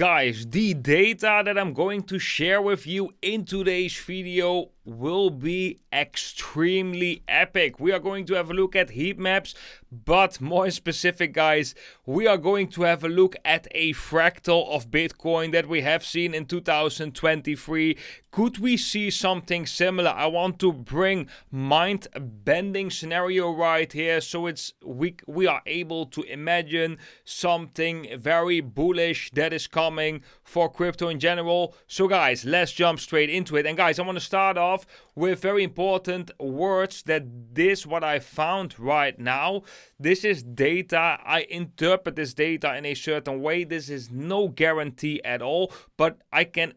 Guys, the data that I'm going to share with you in today's video will be extremely epic. We are going to have a look at heat maps, but more specific, guys, we are going to have a look at a fractal of Bitcoin that we have seen in 2023. Could we see something similar? I want to bring mind-bending scenario right here, so we are able to imagine something very bullish that is coming for crypto in general. So guys, let's jump straight into it. And guys, I want to start off with very important words that what I found right now. This is data. I interpret this data in a certain way. This is no guarantee at all, but I can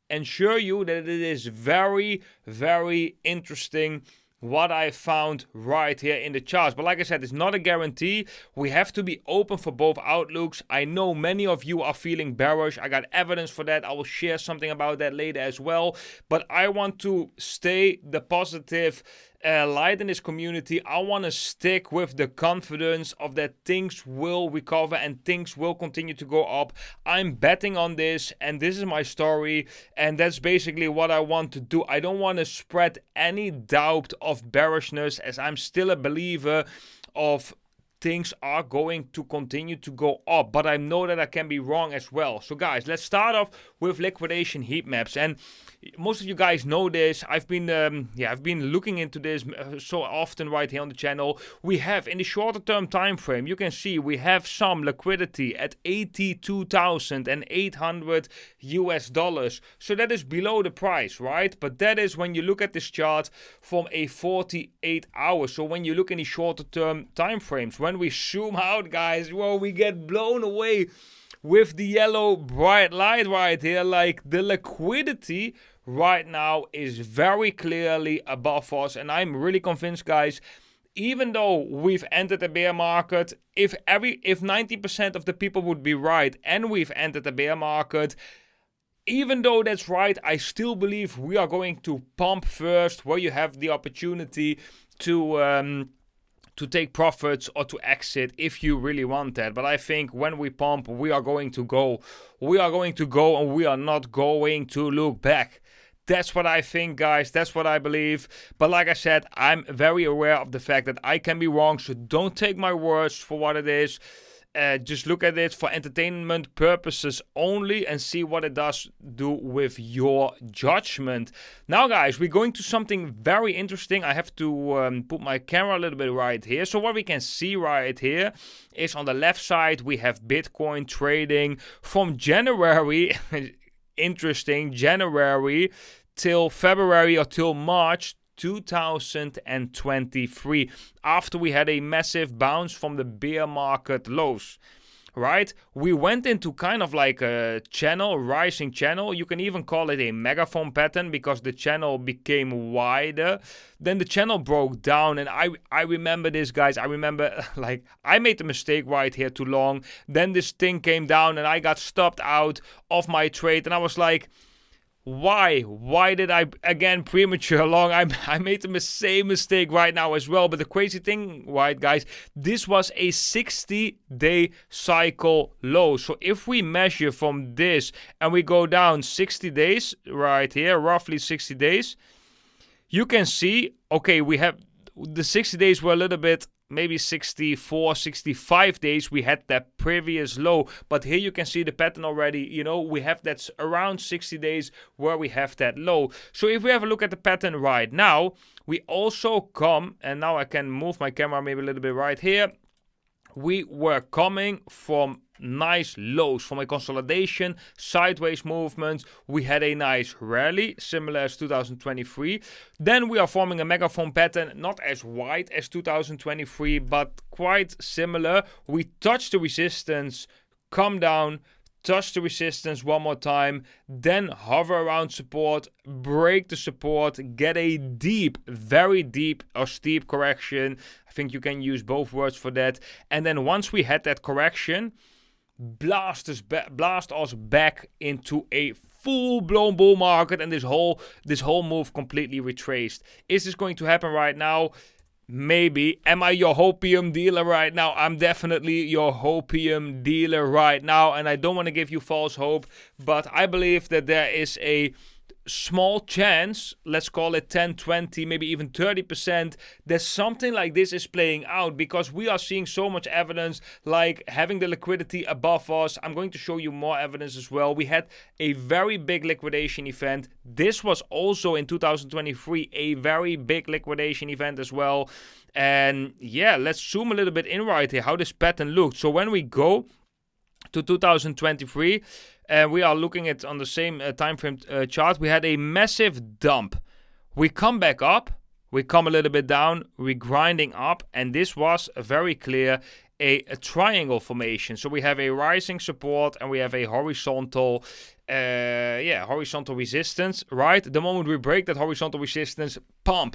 ensure you that it is very, very interesting what I found right here in the charts. But like I said, it's not a guarantee. We have to be open for both outlooks. I know many of you are feeling bearish. I got evidence for that. I will share something about that later as well. But I want to stay the positive light in this community. I want to stick with the confidence of that things will recover and things will continue to go up. I'm betting on this, and this is my story, and that's basically what I want to do. I don't want to spread any doubt of bearishness, as I'm still a believer of things are going to continue to go up, but I know that I can be wrong as well. So guys, let's start off with liquidation heat maps. And most of you guys know this. I've been looking into this so often right here on the channel. We have in the shorter term time frame, you can see we have some liquidity at $82,800 So that is below the price, right? But that is when you look at this chart from a 48 hours. So when you look in the shorter term time frames, when we zoom out, guys, well, we get blown away with the yellow bright light right here. Like, the liquidity right now is very clearly above us, and I'm really convinced, guys, even though we've entered a bear market, if 90% of the people would be right and we've entered a bear market, even though that's right, I still believe we are going to pump first, where you have the opportunity to take profits or to exit if you really want that. But I think when we pump, we are going to go. We are going to go, and we are not going to look back. That's what I think, guys. That's what I believe. But like I said, I'm very aware of the fact that I can be wrong, so don't take my words for what it is. Just look at it for entertainment purposes only and see what it does do with your judgment. Now, guys, we're going to something very interesting. I have to put my camera a little bit right here. So what we can see right here is on the left side, we have Bitcoin trading from January, interesting, January till February or till March 2023, after we had a massive bounce from the bear market lows, right? We went into kind of like a channel, rising channel. You can even call it a megaphone pattern, because the channel became wider. Then the channel broke down, and I remember this, guys. I remember, like, I made the mistake right here too long. Then this thing came down, and I got stopped out of my trade, and I was like, why did I again premature long? I made the same mistake right now as well. But the crazy thing, right, guys, this was a 60-day cycle low. So if we measure from this and we go down 60 days right here, roughly 60 days, you can see, okay, we have the 60 days were a little bit, maybe 64, 65 days, we had that previous low. But here you can see the pattern already. You know, we have that around 60 days where we have that low. So if we have a look at the pattern right now, we also come, and now I can move my camera maybe a little bit right here. We were coming from nice lows, from a consolidation, sideways movement. We had a nice rally, similar as 2023. Then we are forming a megaphone pattern, not as wide as 2023, but quite similar. We touch the resistance, come down, touch the resistance one more time, then hover around support, break the support, get a deep, very deep or steep correction. I think you can use both words for that. And then once we had that correction, blast us back into a full-blown bull market, and this whole move completely retraced. Is this going to happen right now? Maybe. Am I your hopium dealer right now? I'm definitely your hopium dealer right now, and I don't want to give you false hope, but I believe that there is a small chance, let's call it 10, 20, maybe even 30%, that something like this is playing out, because we are seeing so much evidence, like having the liquidity above us. I'm going to show you more evidence as well. We had a very big liquidation event. This was also in 2023 a very big liquidation event as well. And yeah, let's zoom a little bit in right here how this pattern looked. So when we go to 2023, we are looking at on the same time frame chart, we had a massive dump. We come back up, we come a little bit down, we're grinding up, and this was very clear a triangle formation. So we have a rising support and we have a horizontal horizontal resistance, right? The moment we break that horizontal resistance,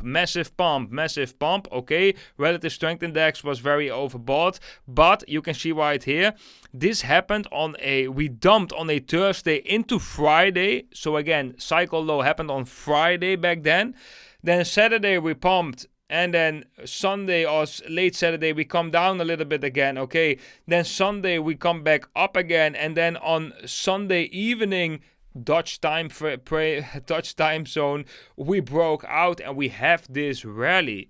massive pump, okay? Relative strength index was very overbought, but you can see right here, this happened we dumped on a Thursday into Friday. So again, cycle low happened on Friday back then. Then Saturday we pumped, and then Sunday or late Saturday, we come down a little bit again, okay? Then Sunday, we come back up again. And then on Sunday evening, Dutch time zone, we broke out and we have this rally,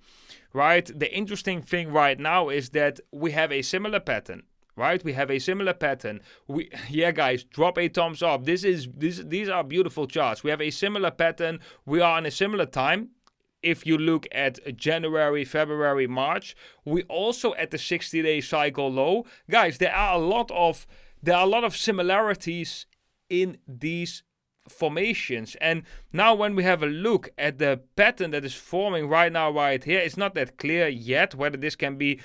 right? The interesting thing right now is that we have a similar pattern. Right, we have a similar pattern. Guys, drop a thumbs up. These are beautiful charts. We have a similar pattern. We are on a similar time. If you look at January, February, March, we also at the 60-day cycle low. Guys, there are a lot of similarities in these formations. And now when we have a look at the pattern that is forming right now, right here, it's not that clear yet whether this can be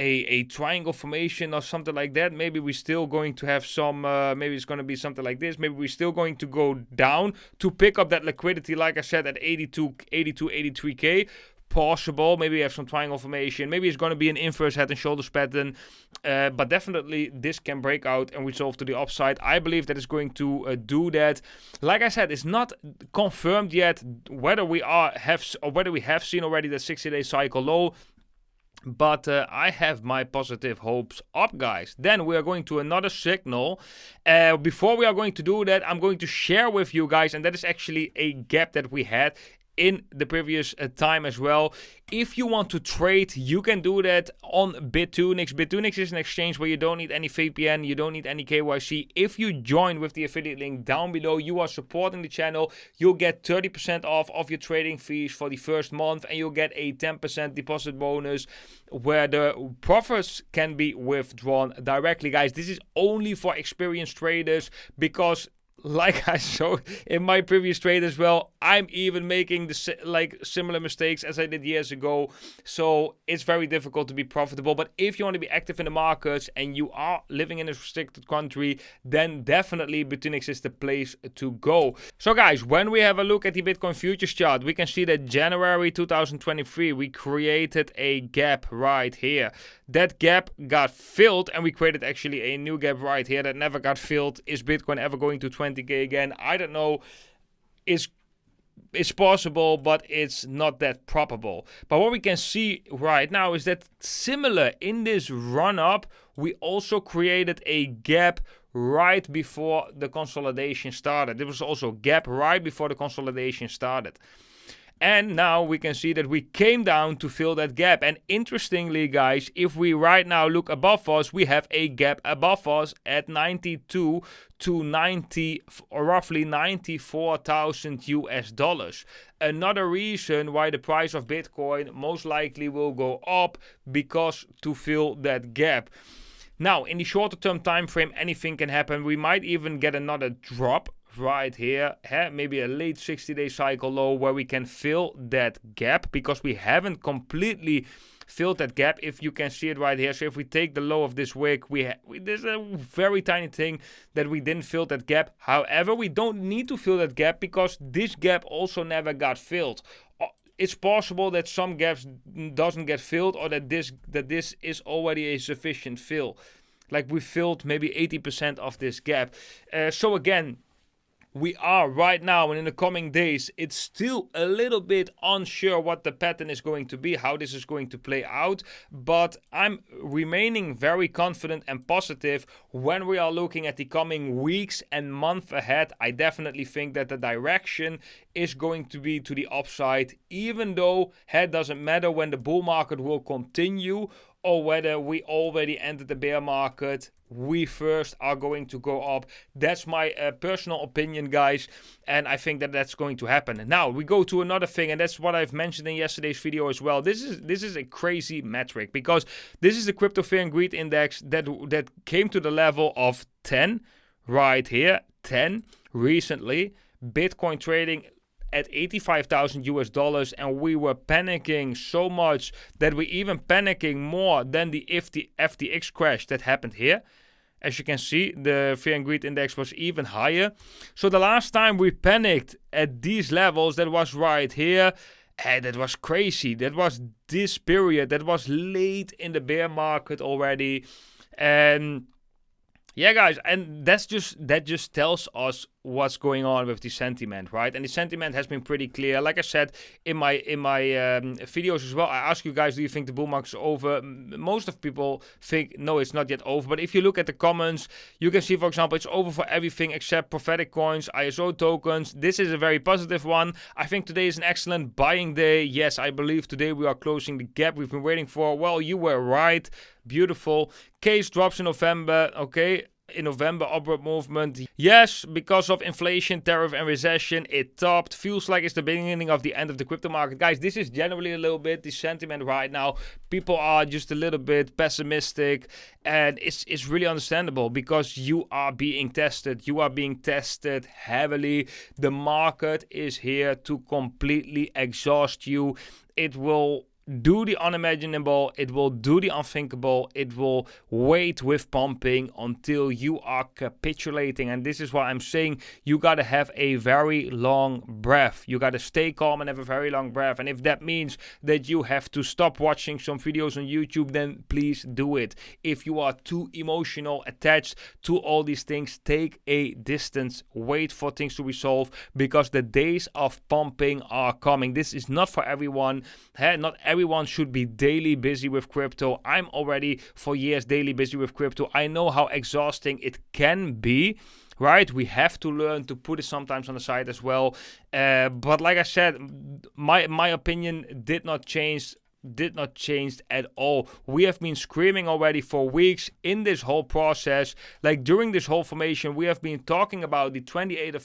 a triangle formation or something like that. Maybe we're still going to have some, maybe it's going to be something like this. Maybe we're still going to go down to pick up that liquidity, like I said, at 83K. Possible. Maybe we have some triangle formation. Maybe it's going to be an inverse head and shoulders pattern. But definitely this can break out and resolve to the upside. I believe that it's going to do that. Like I said, it's not confirmed yet whether we have seen already the 60-day cycle low. But I have my positive hopes up, guys. Then we are going to another signal. Before we are going to do that, I'm going to share with you guys, and that is actually a gap that we had in the previous time as well. If you want to trade, you can do that on Bitunix. Bitunix is an exchange where you don't need any VPN, you don't need any KYC. If you join with the affiliate link down below, you are supporting the channel. You'll get 30% off of your trading fees for the first month, and you'll get a 10% deposit bonus where the profits can be withdrawn directly. Guys, this is only for experienced traders, because like I showed in my previous trade as well, I'm even making similar mistakes as I did years ago. So it's very difficult to be profitable. But if you want to be active in the markets and you are living in a restricted country, then definitely Bitunix is the place to go. So guys, when we have a look at the Bitcoin futures chart, we can see that January 2023, we created a gap right here. That gap got filled and we created actually a new gap right here that never got filled. Is Bitcoin ever going to 20K again? I don't know. It's possible, but it's not that probable. But what we can see right now is that similar in this run up, we also created a gap right before the consolidation started. There was also a gap right before the consolidation started. And now we can see that we came down to fill that gap. And interestingly, guys, if we right now look above us, we have a gap above us at 92 to 90, or roughly 94,000 US dollars. Another reason why the price of Bitcoin most likely will go up, because to fill that gap. Now, in the shorter term time frame, anything can happen. We might even get another drop right here, maybe a late 60-day cycle low where we can fill that gap, because we haven't completely filled that gap. If you can see it right here, so if we take the low of this wick, there's a very tiny thing that we didn't fill that gap. However, we don't need to fill that gap because this gap also never got filled. It's possible that some gaps doesn't get filled, or that this is already a sufficient fill. Like we filled maybe 80% of this gap. So again, we are right now and in the coming days, it's still a little bit unsure what the pattern is going to be, how this is going to play out, but I'm remaining very confident and positive when we are looking at the coming weeks and month ahead. I definitely think that the direction is going to be to the upside, even though it doesn't matter when the bull market will continue or whether we already entered the bear market, we first are going to go up. That's my personal opinion, guys, and I think that that's going to happen. Now we go to another thing, and that's what I've mentioned in yesterday's video as well. This is a crazy metric, because this is the crypto fear and greed index that came to the level of 10 right here, 10 recently. Bitcoin trading at 85,000 US dollars, and we were panicking so much that we even panicking more than the FTX crash that happened here. As you can see, the fear and greed index was even higher. So the last time we panicked at these levels, that was right here. And that was crazy. That was this period. That was late in the bear market already. And yeah, guys, and that just tells us what's going on with the sentiment, right? And the sentiment has been pretty clear. Like I said in my videos as well, I ask you guys, do you think the bull market's over? Most of people think no, it's not yet over. But if you look at the comments, you can see, for example, it's over for everything except prophetic coins, ISO tokens. This is a very positive one. I think today is an excellent buying day. Yes, I believe today we are closing the gap we've been waiting for. Well, you were right. Beautiful. Case drops in November. Okay. In November, upward movement. Yes, because of inflation, tariff, and recession, it topped. Feels like it's the beginning of the end of the crypto market. Guys, this is generally a little bit the sentiment right now. People are just a little bit pessimistic, and it's really understandable because you are being tested. You are being tested heavily. The market is here to completely exhaust you. It will do the unimaginable, it will do the unthinkable, it will wait with pumping until you are capitulating. And this is why I'm saying you gotta have a very long breath. You gotta stay calm and have a very long breath. And if that means that you have to stop watching some videos on YouTube, then please do it. If you are too emotional, attached to all these things, take a distance, wait for things to resolve, because the days of pumping are coming. This is not for everyone. Not everyone should be daily busy with crypto. I'm already for years daily busy with crypto. I know how exhausting it can be, right? We have to learn to put it sometimes on the side as well. But like I said, my opinion did not change at all. We have been screaming already for weeks in this whole process. Like during this whole formation, we have been talking about the 28th of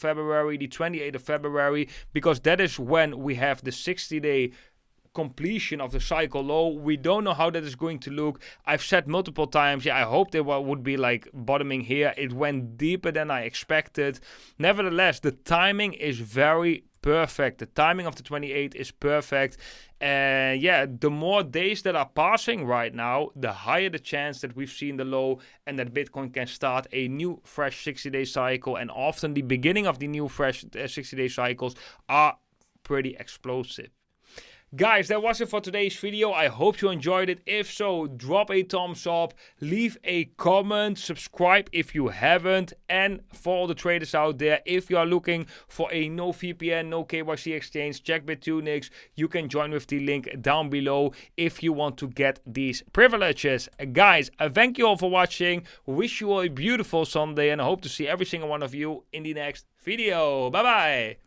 February, because that is when we have the 60-day completion of the cycle low. We don't know how that is going to look. I've said multiple times, I hope they would be like bottoming here. It went deeper than I expected. Nevertheless, the timing is very perfect. The timing of the 28th is perfect. And the more days that are passing right now, the higher the chance that we've seen the low and that Bitcoin can start a new fresh 60-day cycle. And often the beginning of the new fresh 60-day cycles are pretty explosive. Guys, that was it for today's video. I hope you enjoyed it. If so, drop a thumbs up, leave a comment, subscribe if you haven't. And for all the traders out there, if you are looking for a no VPN, no KYC exchange, check Bitunix. You can join with the link down below if you want to get these privileges. Guys, thank you all for watching. Wish you all a beautiful Sunday, and I hope to see every single one of you in the next video. Bye-bye.